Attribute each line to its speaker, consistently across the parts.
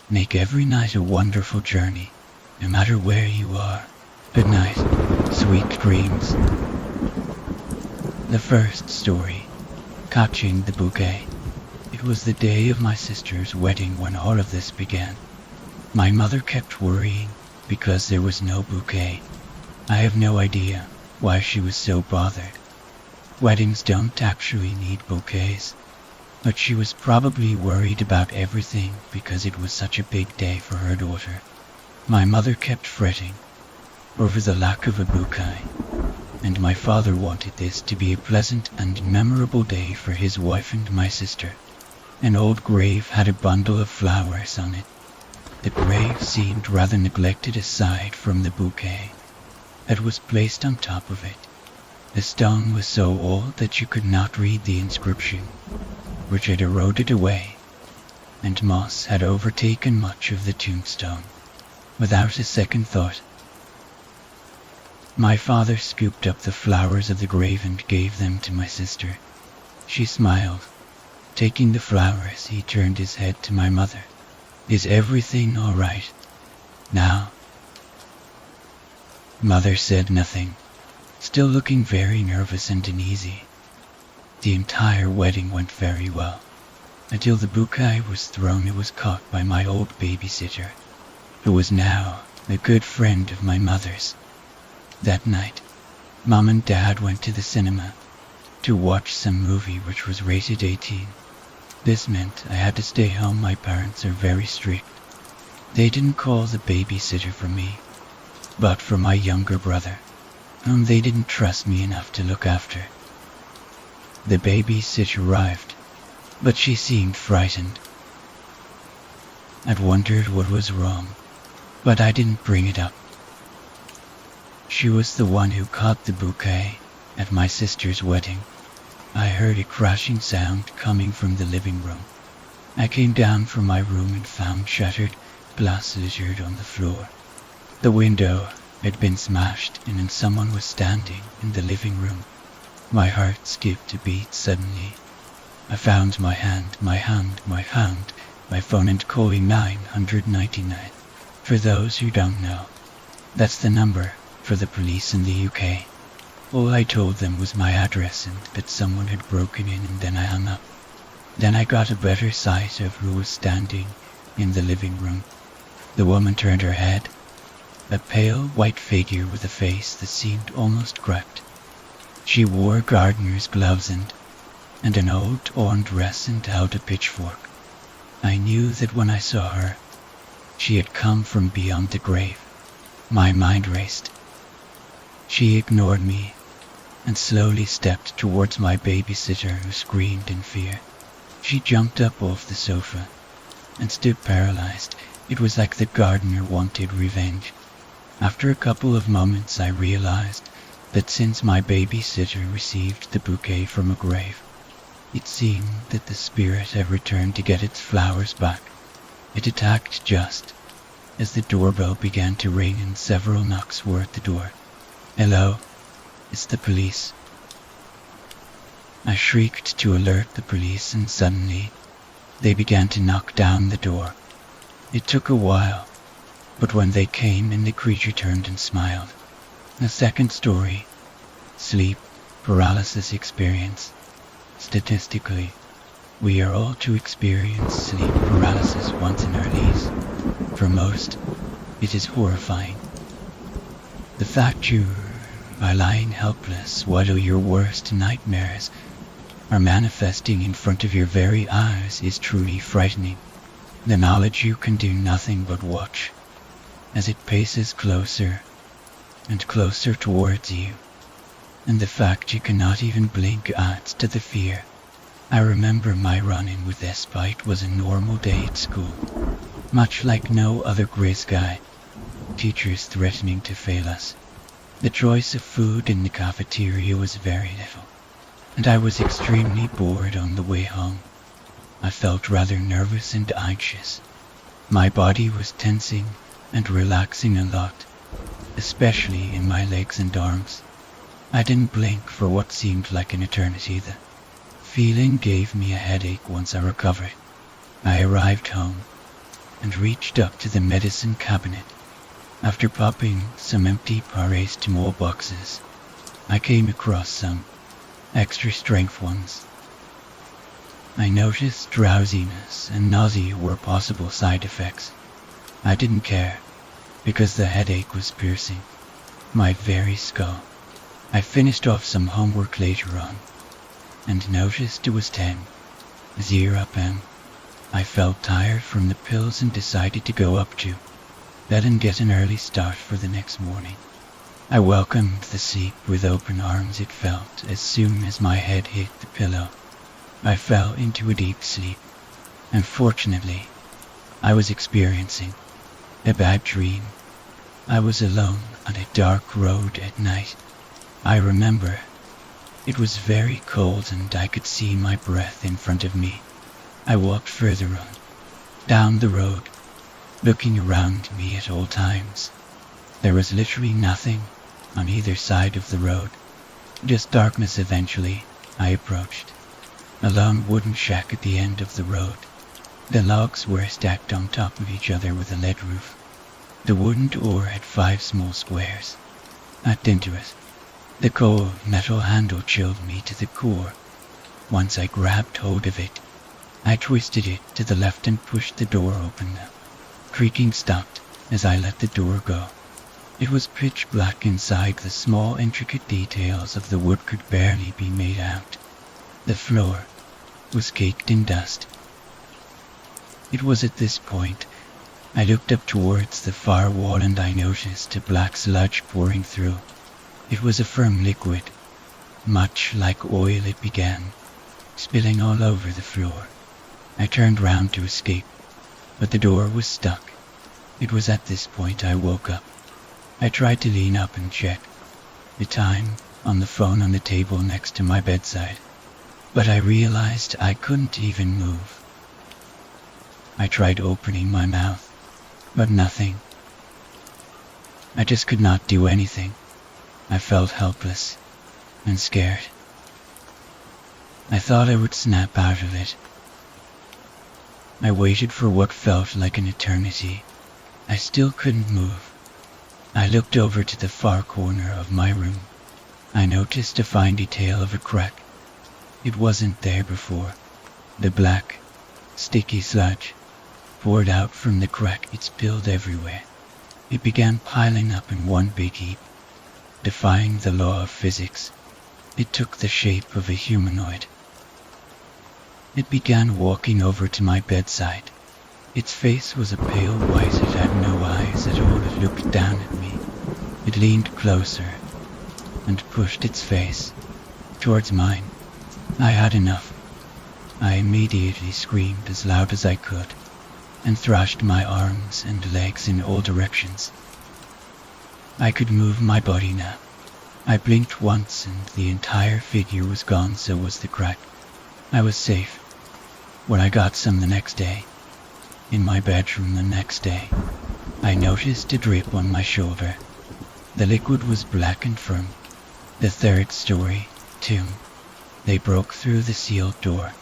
Speaker 1: Make every night a wonderful journey, no matter where you are. Good night, sweet dreams. The first story, Catching the Bouquet. It was the day of my sister's wedding when all of this began. My mother kept worrying because there was no bouquet. I have no idea why she was so bothered. Weddings don't actually need bouquets, but she was probably worried about everything because it was such a big day for her daughter. My mother kept fretting over the lack of a bouquet, and my father wanted this to be a pleasant and memorable day for his wife and my sister. An old grave had a bundle of flowers on it. The grave seemed rather neglected aside from the bouquet that was placed on top of it. The stone was so old that you could not read the inscription, which had eroded away, and moss had overtaken much of the tombstone. Without a second thought, my father scooped up the flowers of the grave and gave them to my sister. She smiled. Taking the flowers, he turned his head to my mother. "Is everything all right now?" Mother said nothing, still looking very nervous and uneasy. The entire wedding went very well. Until the bouquet was thrown, it was caught by my old babysitter, who was now a good friend of my mother's. That night, Mom and Dad went to the cinema to watch some movie which was rated 18. This meant I had to stay home. My parents are very strict. They didn't call the babysitter for me, but for my younger brother, whom they didn't trust me enough to look after. The babysitter arrived, but she seemed frightened. I'd wondered what was wrong, but I didn't bring it up. She was the one who caught the bouquet at my sister's wedding. I heard a crashing sound coming from the living room. I came down from my room and found shattered glass littered on the floor. The window had been smashed and someone was standing in the living room. My heart skipped a beat suddenly. I found my phone and calling 999. For those who don't know, that's the number for the police in the UK. All I told them was my address and that someone had broken in, and then I hung up. Then I got a better sight of who was standing in the living room. The woman turned her head, a pale white figure with a face that seemed almost cracked. She wore gardener's gloves and an old torn dress and held a pitchfork. I knew that when I saw her, she had come from beyond the grave. My mind raced. She ignored me and slowly stepped towards my babysitter, who screamed in fear. She jumped up off the sofa and stood paralyzed. It was like the gardener wanted revenge. After a couple of moments, I realized that since my babysitter received the bouquet from a grave, it seemed that the spirit had returned to get its flowers back. It attacked just as the doorbell began to ring and several knocks were at the door. "Hello, it's the police." I shrieked to alert the police, and suddenly they began to knock down the door. It took a while, but when they came in, the creature turned and smiled. The second story, sleep paralysis experience. Statistically, we are all to experience sleep paralysis once in our lives. For most, it is horrifying. The fact you are lying helpless while your worst nightmares are manifesting in front of your very eyes is truly frightening. The knowledge you can do nothing but watch as it paces closer and closer towards you, and the fact you cannot even blink adds to the fear. I remember my run-in with this bite was a normal day at school, much like no other grizz guy. Teachers threatening to fail us. The choice of food in the cafeteria was very little, and I was extremely bored on the way home. I felt rather nervous and anxious. My body was tensing and relaxing a lot, especially in my legs and arms. I didn't blink for what seemed like an eternity. The feeling gave me a headache once I recovered. I arrived home and reached up to the medicine cabinet. After popping some empty paracetamol boxes, I came across some extra strength ones. I noticed drowsiness and nausea were possible side effects. I didn't care, because the headache was piercing my very skull. I finished off some homework later on, and noticed it was 10:00 p.m. I felt tired from the pills and decided to go up to bed and get an early start for the next morning. I welcomed the sleep with open arms. It felt as soon as my head hit the pillow, I fell into a deep sleep. Unfortunately, I was experiencing a bad dream. I was alone on a dark road at night. I remember it was very cold and I could see my breath in front of me. I walked further on, down the road, looking around me at all times. There was literally nothing on either side of the road, just darkness. Eventually, I approached a lone wooden shack at the end of the road. The logs were stacked on top of each other with a lead roof. The wooden door had 5 small squares at into it. The cold metal handle chilled me to the core. Once I grabbed hold of it, I twisted it to the left and pushed the door open. The creaking stopped as I let the door go. It was pitch black inside. The small intricate details of the wood could barely be made out. The floor was caked in dust. It was at this point I looked up towards the far wall and I noticed a black sludge pouring through. It was a firm liquid, much like oil. It began spilling all over the floor. I turned round to escape, but the door was stuck. It was at this point I woke up. I tried to lean up and check the time on the phone on the table next to my bedside, but I realized I couldn't even move. I tried opening my mouth, but nothing. I just could not do anything. I felt helpless and scared. I thought I would snap out of it. I waited for what felt like an eternity. I still couldn't move. I looked over to the far corner of my room. I noticed a fine detail of a crack. It wasn't there before. The black, sticky sludge poured out from the crack. It spilled everywhere. It began piling up in one big heap, defying the law of physics. It took the shape of a humanoid. It began walking over to my bedside. Its face was a pale white. It had no eyes at all. It looked down at me. It leaned closer and pushed its face towards mine. I had enough. I immediately screamed as loud as I could and thrashed my arms and legs in all directions. I could move my body now. I blinked once and the entire figure was gone. So was the crack. I was safe. When I got some the next day, in my bedroom the next day, I noticed a drip on my shoulder. The liquid was black and firm. The 3rd story tomb. They broke through the sealed door,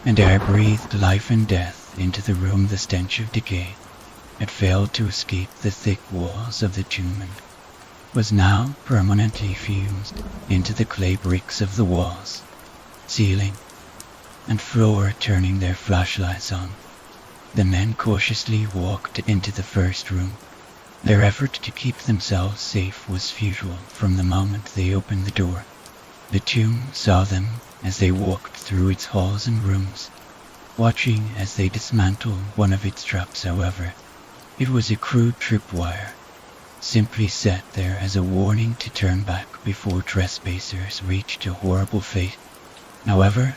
Speaker 1: and air breathed life and death into the room. The stench of decay had failed to escape the thick walls of the tomb and was now permanently fused into the clay bricks of the walls, ceiling, and floor. Turning their flashlights on, the men cautiously walked into the first room. Their effort to keep themselves safe was futile from the moment they opened the door. The tomb saw them as they walked through its halls and rooms, watching as they dismantled one of its traps. However, it was a crude tripwire, simply set there as a warning to turn back before trespassers reached a horrible fate. However,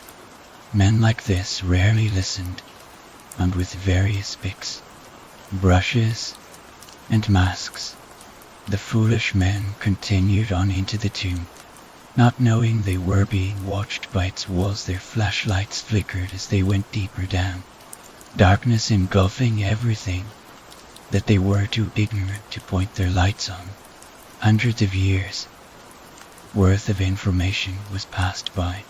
Speaker 1: men like this rarely listened, and with various picks, brushes, and masks, the foolish men continued on into the tomb. Not knowing they were being watched by its walls, their flashlights flickered as they went deeper down, darkness engulfing everything that they were too ignorant to point their lights on. Hundreds of years worth of information was passed by,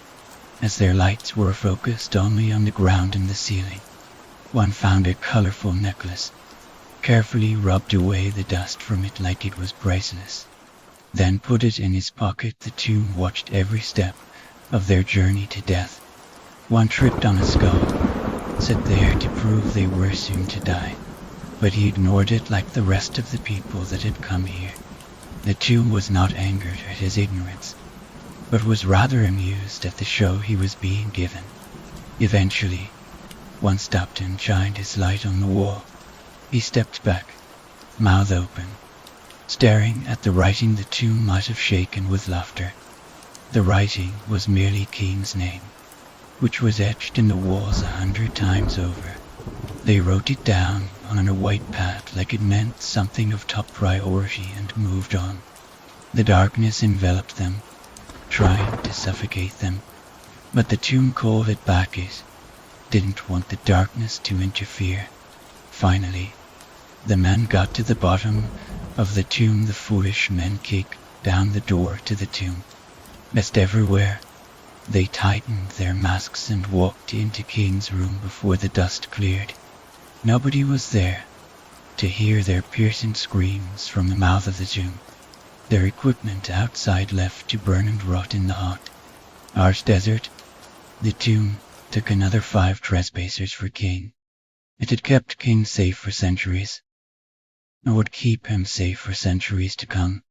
Speaker 1: as their lights were focused only on the ground and the ceiling. One found a colorful necklace, carefully rubbed away the dust from it like it was priceless, then put it in his pocket. The two watched every step of their journey to death. One tripped on a skull, sat there to prove they were soon to die, but he ignored it like the rest of the people that had come here. The tomb was not angered at his ignorance, but was rather amused at the show he was being given. Eventually, one stopped and shined his light on the wall. He stepped back, mouth open, staring at the writing. The tomb might have shaken with laughter. The writing was merely King's name, which was etched in the walls 100 times over. They wrote it down on a white pad like it meant something of top priority and moved on. The darkness enveloped them, trying to suffocate them, but the tomb called it back. It didn't want the darkness to interfere. Finally, the men got to the bottom of the tomb. The foolish men kicked down the door to the tomb. As everywhere, they tightened their masks and walked into King's room before the dust cleared. Nobody was there to hear their piercing screams from the mouth of the tomb. Their equipment outside left to burn and rot in the hot, harsh desert. The tomb took another 5 trespassers for King. It had kept King safe for centuries, and would keep him safe for centuries to come.